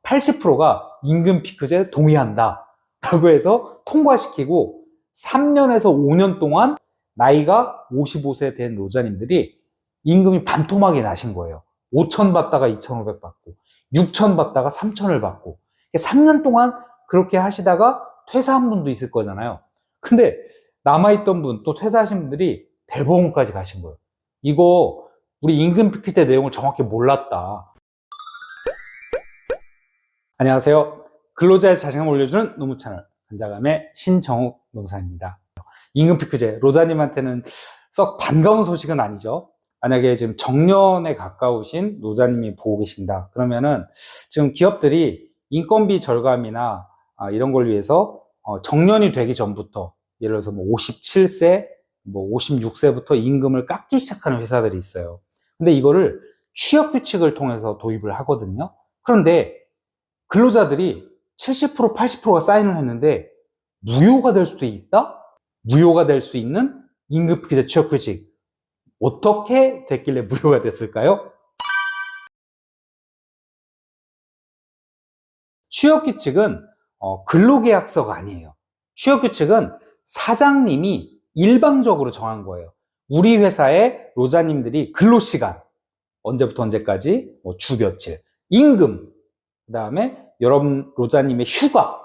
80%가 임금 피크제 동의한다 라고 해서 통과시키고 3년에서 5년 동안 나이가 55세 된 노자님들이 임금이 반토막이 나신 거예요. 5천 받다가 2,500 받고 6천 받다가 3천을 받고 3년 동안 그렇게 하시다가 퇴사한 분도 있을 거잖아요. 근데 남아있던 분, 또 퇴사하신 분들이 대법원까지 가신 거예요. 이거 우리 임금 피크제 내용을 정확히 몰랐다. 안녕하세요. 근로자의 자신감을 올려주는 노무 채널 간자감의 신정욱 노무사입니다. 임금 피크제, 노자님한테는 썩 반가운 소식은 아니죠. 만약에 지금 정년에 가까우신 노자님이 보고 계신다. 그러면은 지금 기업들이 인건비 절감이나 이런 걸 위해서 정년이 되기 전부터 예를 들어서 뭐 57세, 뭐 56세부터 임금을 깎기 시작하는 회사들이 있어요. 근데 이거를 취업 규칙을 통해서 도입을 하거든요. 그런데 근로자들이 70%, 80%가 사인을 했는데 무효가 될 수도 있다? 무효가 될 수 있는 임금 피크제 취업 규칙. 어떻게 됐길래 무효가 됐을까요? 취업규칙은 근로계약서가 아니에요. 취업규칙은 사장님이 일방적으로 정한 거예요. 우리 회사의 노자님들이 근로시간, 언제부터 언제까지, 주 며칠, 임금, 그 다음에 여러분 노자님의 휴가,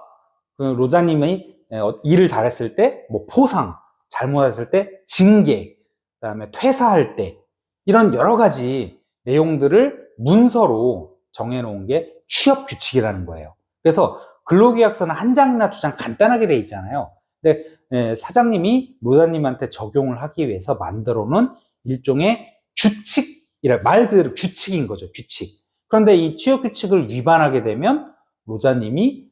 노자님이 일을 잘했을 때 포상, 잘못했을 때 징계, 그 다음에 퇴사할 때 이런 여러 가지 내용들을 문서로 정해놓은 게 취업규칙이라는 거예요. 그래서 근로계약서는 한 장이나 두 장 간단하게 돼 있잖아요. 근데 사장님이 노자님한테 적용을 하기 위해서 만들어 놓은 일종의 규칙이라, 말 그대로 규칙인 거죠. 규칙. 그런데 이 취업규칙을 위반하게 되면 노자님이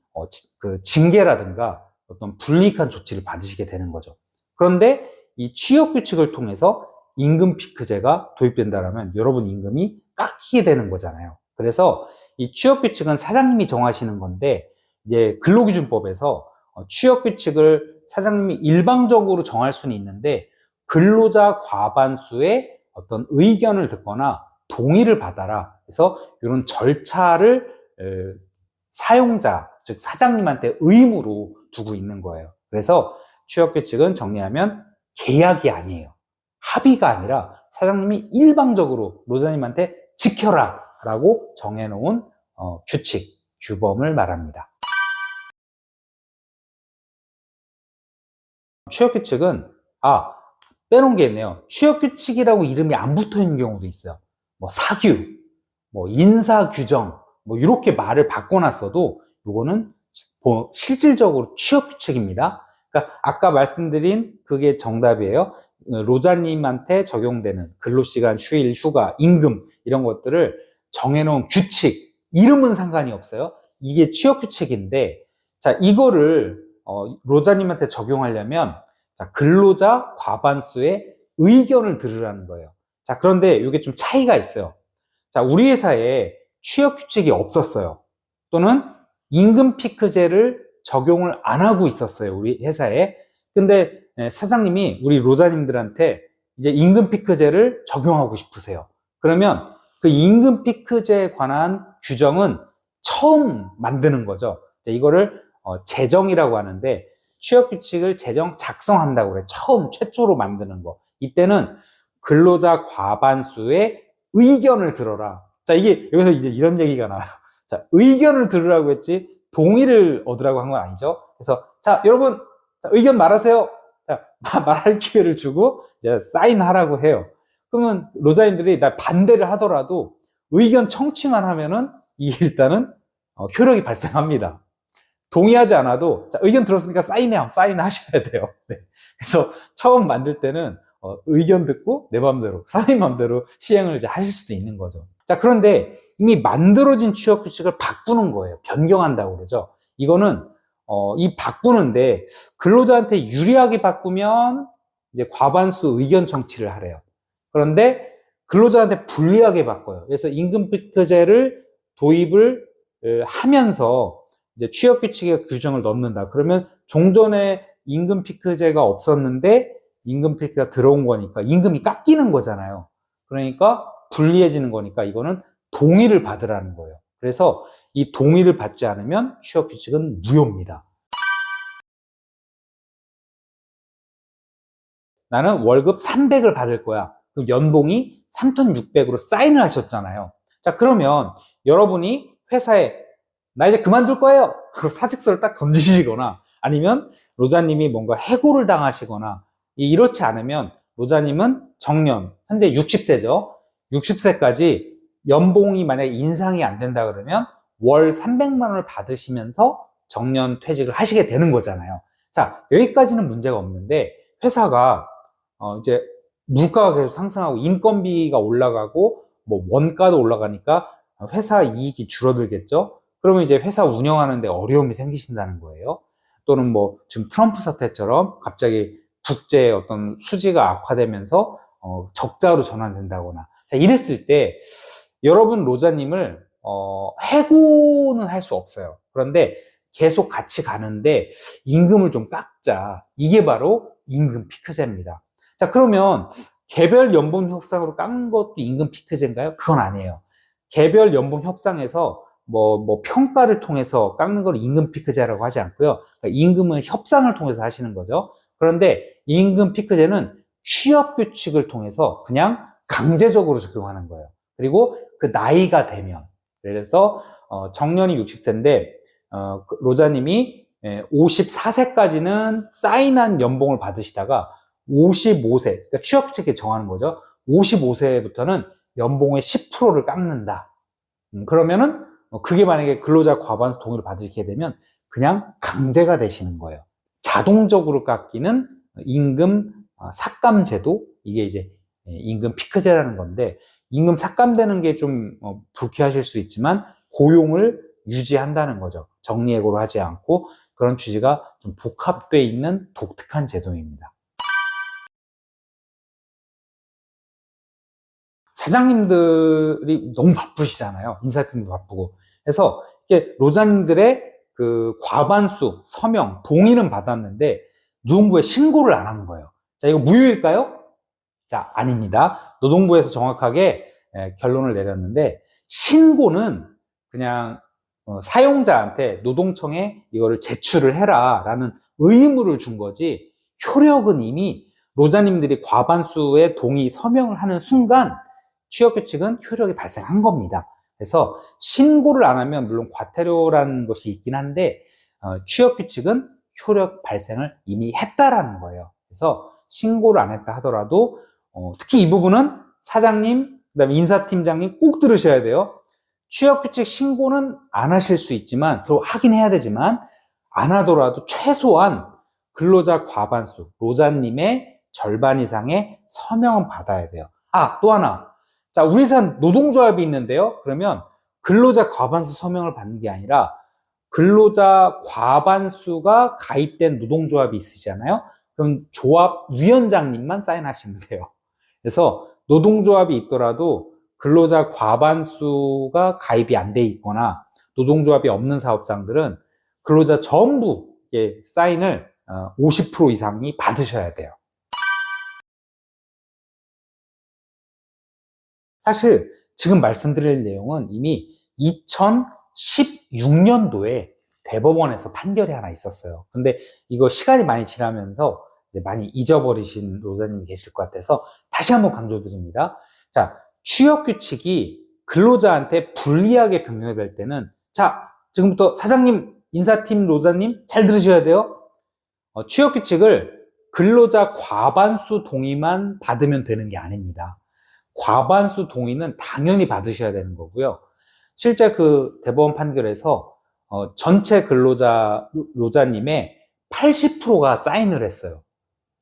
그 징계라든가 어떤 불이익한 조치를 받으시게 되는 거죠. 그런데 이 취업규칙을 통해서 임금 피크제가 도입된다면 여러분 임금이 깎이게 되는 거잖아요. 그래서 이 취업규칙은 사장님이 정하시는 건데, 이제 근로기준법에서 취업규칙을 사장님이 일방적으로 정할 수는 있는데 근로자 과반수의 어떤 의견을 듣거나 동의를 받아라. 그래서 이런 절차를 사용자, 즉 사장님한테 의무로 두고 있는 거예요. 그래서 취업규칙은 정리하면 계약이 아니에요. 합의가 아니라 사장님이 일방적으로 노사님한테 지켜라 라고 정해놓은 규칙, 규범을 말합니다. 취업규칙은 빼놓은 게 있네요. 취업규칙이라고 이름이 안 붙어있는 경우도 있어요. 사규, 인사규정, 이렇게 말을 바꿔놨어도 이거는 실질적으로 취업규칙입니다. 그러니까 아까 말씀드린 그게 정답이에요. 노자님한테 적용되는 근로시간, 휴일, 휴가, 임금 이런 것들을 정해놓은 규칙, 이름은 상관이 없어요. 이게 취업규칙인데, 자, 이거를 노자님한테 적용하려면 근로자 과반수의 의견을 들으라는 거예요. 자, 그런데 이게 좀 차이가 있어요. 자, 우리 회사에 취업규칙이 없었어요. 또는 임금 피크제를 적용을 안 하고 있었어요, 우리 회사에. 근데 사장님이 우리 노자님들한테 이제 임금 피크제를 적용하고 싶으세요. 그러면 그 임금 피크제에 관한 규정은 처음 만드는 거죠. 이거를 제정이라고 하는데, 취업규칙을 제정 작성한다고 그래. 처음 최초로 만드는 거. 이때는 근로자 과반수의 의견을 들어라. 자, 이게 여기서 이제 이런 얘기가 나와요. 자, 의견을 들으라고 했지 동의를 얻으라고 한 건 아니죠. 그래서 자, 여러분, 자, 의견 말하세요. 자, 말할 기회를 주고 이제 사인하라고 해요. 그러면 노자님들이 나 반대를 하더라도 의견 청취만 하면은 이게 일단은 효력이 발생합니다. 동의하지 않아도 자, 의견 들었으니까 사인하셔야 돼요. 네. 그래서 처음 만들 때는 의견 듣고 내 맘대로, 사장님 맘대로 시행을 이제 하실 수도 있는 거죠. 자, 그런데 이미 만들어진 취업 규칙을 바꾸는 거예요. 변경한다고 그러죠. 이거는 이 바꾸는데 근로자한테 유리하게 바꾸면 이제 과반수 의견 청취를 하래요. 그런데 근로자한테 불리하게 바꿔요. 그래서 임금 피크제를 도입을 하면서 이제 취업 규칙의 규정을 넣는다. 그러면 종전에 임금 피크제가 없었는데 임금 피크가 들어온 거니까 임금이 깎이는 거잖아요. 그러니까 불리해지는 거니까 이거는 동의를 받으라는 거예요. 그래서 이 동의를 받지 않으면 취업 규칙은 무효입니다. 나는 월급 300을 받을 거야. 그럼 연봉이 3,600으로 사인을 하셨잖아요. 자, 그러면 여러분이 회사에 나 이제 그만둘 거예요. 그리고 사직서를 딱 던지시거나 아니면 로자님이 뭔가 해고를 당하시거나 이렇지 않으면 로자님은 정년, 현재 60세죠. 60세까지 연봉이 만약에 인상이 안 된다 그러면 월 300만 원을 받으시면서 정년 퇴직을 하시게 되는 거잖아요. 자, 여기까지는 문제가 없는데 회사가 이제 물가가 계속 상승하고 인건비가 올라가고 뭐 원가도 올라가니까 회사 이익이 줄어들겠죠. 그러면 이제 회사 운영하는데 어려움이 생기신다는 거예요. 또는 뭐 지금 트럼프 사태처럼 갑자기 국제 어떤 수지가 악화되면서 적자로 전환된다거나 자 이랬을 때 여러분 로자님을 해고는 할 수 없어요. 그런데 계속 같이 가는데 임금을 좀 깎자. 이게 바로 임금 피크제입니다. 자, 그러면 개별 연봉 협상으로 깎는 것도 임금 피크제인가요? 그건 아니에요. 개별 연봉 협상에서 뭐 평가를 통해서 깎는 걸 임금 피크제라고 하지 않고요. 그러니까 임금은 협상을 통해서 하시는 거죠. 그런데 임금 피크제는 취업 규칙을 통해서 그냥 강제적으로 적용하는 거예요. 그리고 그 나이가 되면 그래서 정년이 60세인데 로자님이 54세까지는 사인한 연봉을 받으시다가 55세, 그러니까 취업규칙에 정하는 거죠. 55세부터는 연봉의 10%를 깎는다. 그러면은 그게 만약에 근로자 과반수 동의를 받으시게 되면 그냥 강제가 되시는 거예요. 자동적으로 깎이는 임금 삭감제도, 이게 이제 임금 피크제라는 건데 임금 삭감되는 게 좀 불쾌하실 수 있지만 고용을 유지한다는 거죠. 정리해고를 하지 않고 그런 취지가 좀 복합되어 있는 독특한 제도입니다. 사장님들이 너무 바쁘시잖아요. 인사팀도 바쁘고. 그래서 이게 로자님들의 그 과반수, 서명, 동의는 받았는데 노동부에 신고를 안 한 거예요. 자, 이거 무효일까요? 자, 아닙니다. 노동부에서 정확하게 결론을 내렸는데 신고는 그냥 사용자한테 노동청에 이거를 제출을 해라 라는 의무를 준 거지 효력은 이미 로자님들이 과반수의 동의 서명을 하는 순간 취업규칙은 효력이 발생한 겁니다. 그래서 신고를 안 하면 물론 과태료라는 것이 있긴 한데 취업규칙은 효력 발생을 이미 했다라는 거예요. 그래서 신고를 안 했다 하더라도 특히 이 부분은 사장님, 그다음에 인사팀장님 꼭 들으셔야 돼요. 취업규칙 신고는 안 하실 수 있지만, 그리고 하긴 해야 되지만, 안 하더라도 최소한 근로자 과반수, 로자님의 절반 이상의 서명은 받아야 돼요. 아, 또 하나. 자, 우리 회사는 노동조합이 있는데요. 그러면 근로자 과반수 서명을 받는 게 아니라 근로자 과반수가 가입된 노동조합이 있으시잖아요. 그럼 조합 위원장님만 사인하시면 돼요. 그래서 노동조합이 있더라도 근로자 과반수가 가입이 안 돼 있거나 노동조합이 없는 사업장들은 근로자 전부 사인을 50% 이상이 받으셔야 돼요. 사실 지금 말씀드릴 내용은 이미 2016년도에 대법원에서 판결이 하나 있었어요. 근데 이거 시간이 많이 지나면서 많이 잊어버리신 노사님이 계실 것 같아서 다시 한번 강조드립니다. 자, 취업규칙이 근로자한테 불리하게 변경될 때는 자, 지금부터 사장님, 인사팀, 노사님 잘 들으셔야 돼요. 취업규칙을 근로자 과반수 동의만 받으면 되는 게 아닙니다. 과반수 동의는 당연히 받으셔야 되는 거고요. 실제 그 대법원 판결에서 전체 근로자 로자님의 80%가 사인을 했어요.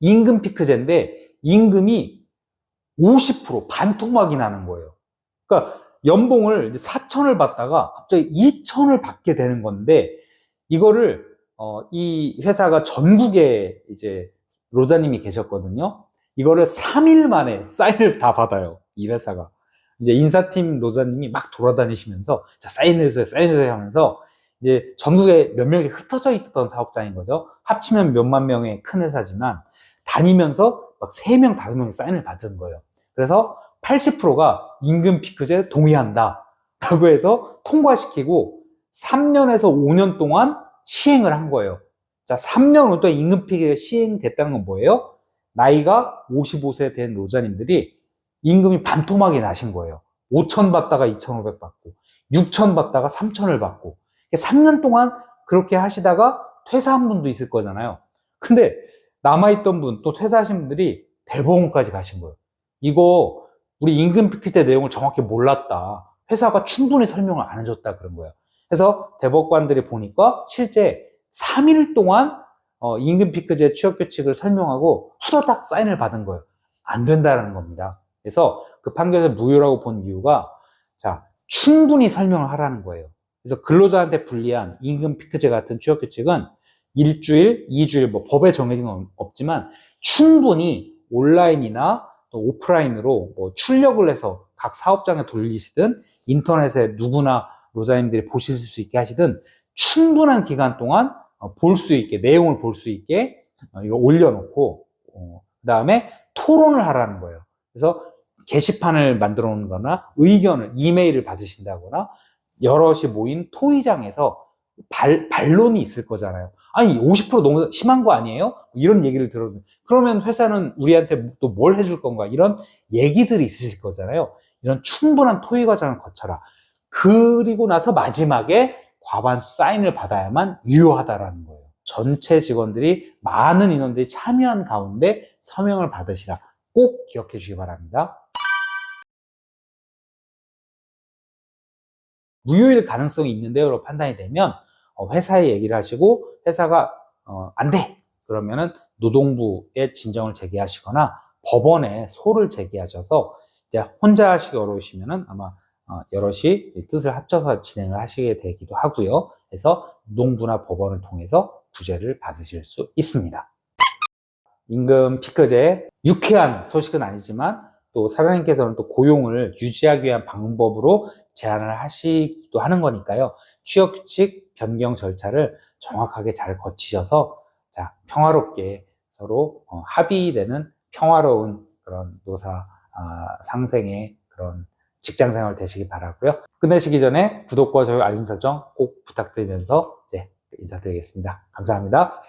임금 피크제인데 임금이 50% 반토막이 나는 거예요. 그러니까 연봉을 4천을 받다가 갑자기 2천을 받게 되는 건데 이거를 이 회사가 전국에 이제 로자님이 계셨거든요. 이거를 3일 만에 사인을 다 받아요. 이 회사가. 이제 인사팀 로자님이 막 돌아다니시면서 자, 사인해주세요, 사인해주세요 하면서 이제 전국에 몇 명씩 흩어져 있던 사업장인 거죠. 합치면 몇만 명의 큰 회사지만 다니면서 막 3명, 5명의 사인을 받은 거예요. 그래서 80%가 임금 피크제 동의한다. 라고 해서 통과시키고 3년에서 5년 동안 시행을 한 거예요. 자, 3년 동안 임금피크가 시행됐다는 건 뭐예요? 나이가 55세 된 노자님들이 임금이 반토막이 나신 거예요. 5천 받다가 2,500 받고 6천 받다가 3천을 받고 3년 동안 그렇게 하시다가 퇴사한 분도 있을 거잖아요. 근데 남아있던 분, 또 퇴사하신 분들이 대법원까지 가신 거예요. 이거 우리 임금피크 때 내용을 정확히 몰랐다. 회사가 충분히 설명을 안 해줬다 그런 거예요. 그래서 대법관들이 보니까 실제 3일 동안 임금피크제 취업규칙을 설명하고 후다닥 사인을 받은 거예요. 안 된다는 겁니다. 그래서 그 판결을 무효라고 본 이유가 자, 충분히 설명을 하라는 거예요. 그래서 근로자한테 불리한 임금피크제 같은 취업규칙은 일주일, 2주일 뭐 법에 정해진 건 없지만 충분히 온라인이나 또 오프라인으로 뭐 출력을 해서 각 사업장에 돌리시든 인터넷에 누구나 노자님들이 보실 수 있게 하시든 충분한 기간 동안 볼 수 있게, 내용을 볼 수 있게 이거 올려놓고 그 다음에 토론을 하라는 거예요. 그래서 게시판을 만들어 놓는 거나 의견을, 이메일을 받으신다거나 여럿이 모인 토의장에서 반론이 있을 거잖아요. 아니 50% 너무 심한 거 아니에요? 이런 얘기를 들어도 그러면 회사는 우리한테 또 뭘 해줄 건가 이런 얘기들이 있으실 거잖아요. 이런 충분한 토의 과정을 거쳐라. 그리고 나서 마지막에 과반수 사인을 받아야만 유효하다라는 거예요. 전체 직원들이 많은 인원들이 참여한 가운데 서명을 받으시라. 꼭 기억해 주시기 바랍니다. 무효일 가능성이 있는데요로 판단이 되면 회사에 얘기를 하시고 회사가 안 돼! 그러면은 노동부에 진정을 제기하시거나 법원에 소를 제기하셔서 이제 혼자 하시기 어려우시면은 아마 여럿이 뜻을 합쳐서 진행을 하시게 되기도 하고요. 그래서 노동부나 법원을 통해서 구제를 받으실 수 있습니다. 임금 피크제 유쾌한 소식은 아니지만 또 사장님께서는 또 고용을 유지하기 위한 방법으로 제안을 하시기도 하는 거니까요. 취업규칙 변경 절차를 정확하게 잘 거치셔서 자, 평화롭게 서로 합의되는 평화로운 그런 노사 상생의 그런 직장생활 되시기 바라고요. 끝내시기 전에 구독과 좋아요 알림 설정 꼭 부탁드리면서 이제 인사드리겠습니다. 감사합니다.